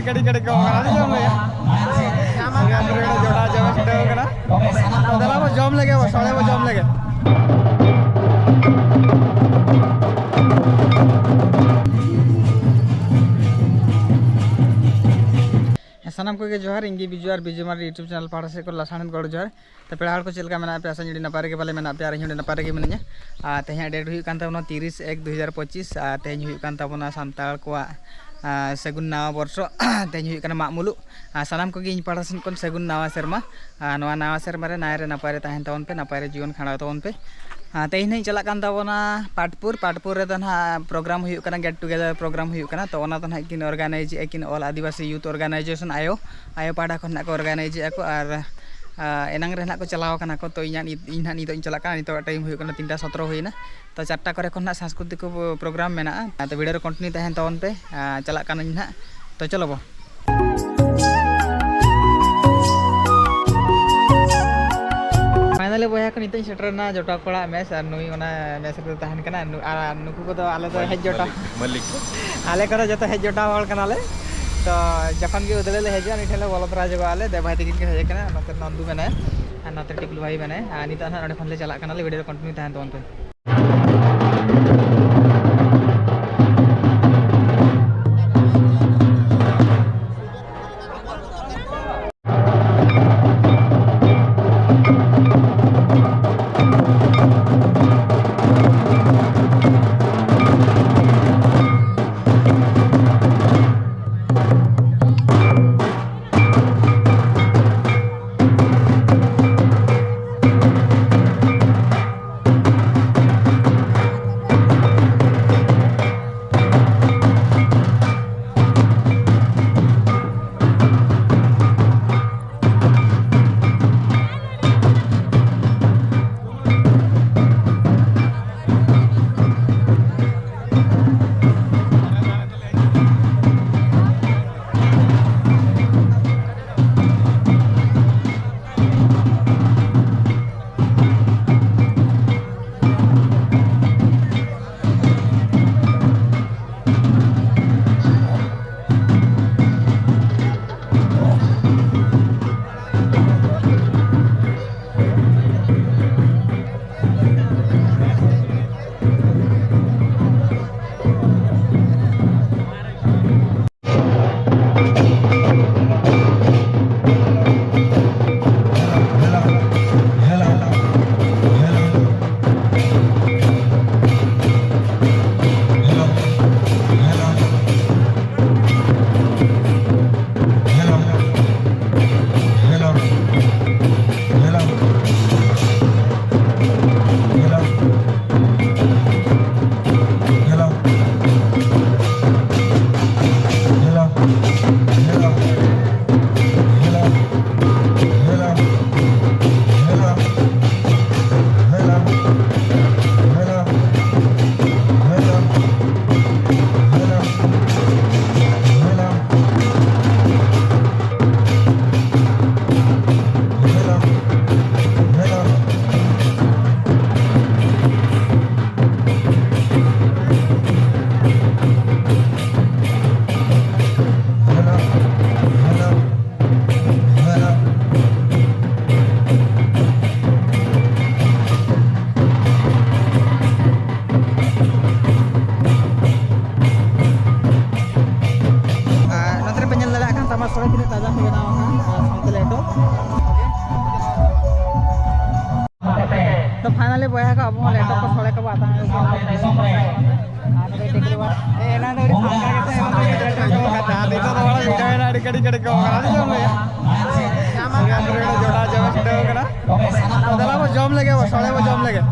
ᱟᱹᱰᱤ ᱠᱟᱹᱴᱤᱡ ᱠᱟᱹᱴᱤᱡ ᱠᱚ ᱠᱟᱱᱟ ᱟᱹᱰᱤ ᱡᱚᱢ ᱞᱮᱜᱮ ᱡᱚᱲᱟ ᱡᱚᱢ ᱪᱷᱩᱴᱟᱹᱣ ᱠᱟᱱᱟ ᱛᱚ ᱫᱮᱞᱟ ᱵᱚ ᱡᱚᱢ ᱞᱮᱜᱮ ᱥᱚᱲᱮ ᱵᱚ ᱡᱚᱢ ᱞᱮᱜᱮ सानाम को जोहार इंगी बिजु और बिजु मार यूट्यूब चैनल पाड़ा से को लासान गड़ जोहार तो पेड़ा को चलका मेना पे आसा जुड़ी नपारे के बाले मेना पे आर नपारे के मिनया तेहे डेट हुई कान ताबना 30/1/2025 तेहे हुई कान ताबना सांताल को सगुन नावा वर्ष तेहे हुई कान मामुलु सानाम को इन पाड़ा सेन कोन सगुन नावा सेरमा नावा सेरमा रे नायरे नपारे ताहेन तावन पे नपारे जीवन खाड़ा तावन पे तेहे नहीं चला कान ताबना पाटपुर रे दन प्रोग्राम हुई कान गेट टुगेदर प्रोग्राम हुई कान तो ओना दन किन ऑर्गेनाइज किन ऑल आदिवासी यूथ ऑर्गेनाइजेशन आयो पाड़ा खन को ऑर्गेनाइज को और एनांग रे को चलाव काना को तो इन नितो चला काना नितो टाइम हुई काना 3:17 हुईना तो 4टा करे खन सांस्कृतिक प्रोग्राम मेना तो वीडियो रे कंटिन्यू ताहेन तावन पे चला काना ना तो चलो बो फाइनली बया को नितो सेटरना जोटा कोड़ा मेस और नुई ओना मेस रे ताहेन काना और नुकु को तो आले तो हेज जोटा मल्लिक आले करे जतो हेज जोटा होल कानाले तो जखन के उदले ले हेजा निठेले बलतरा जगो आले देवाई तिकिन के हेज काना नते नंदू बने और नते टिकलु भाई बने नितो ना ओडे खन ले चला कानाले वीडियो कंटिन्यू ताहेन तोन पे तो फाइनली बया का अब लेटो को सोले का बात है एना दोरी फांका के तो कथा देखो तो बड़ा वीडियो एना कड़ी कड़ी को करा दे जम ले जोड़ा जम छुटाव करा तो दला वो जम लगे वो सोले वो जम लगे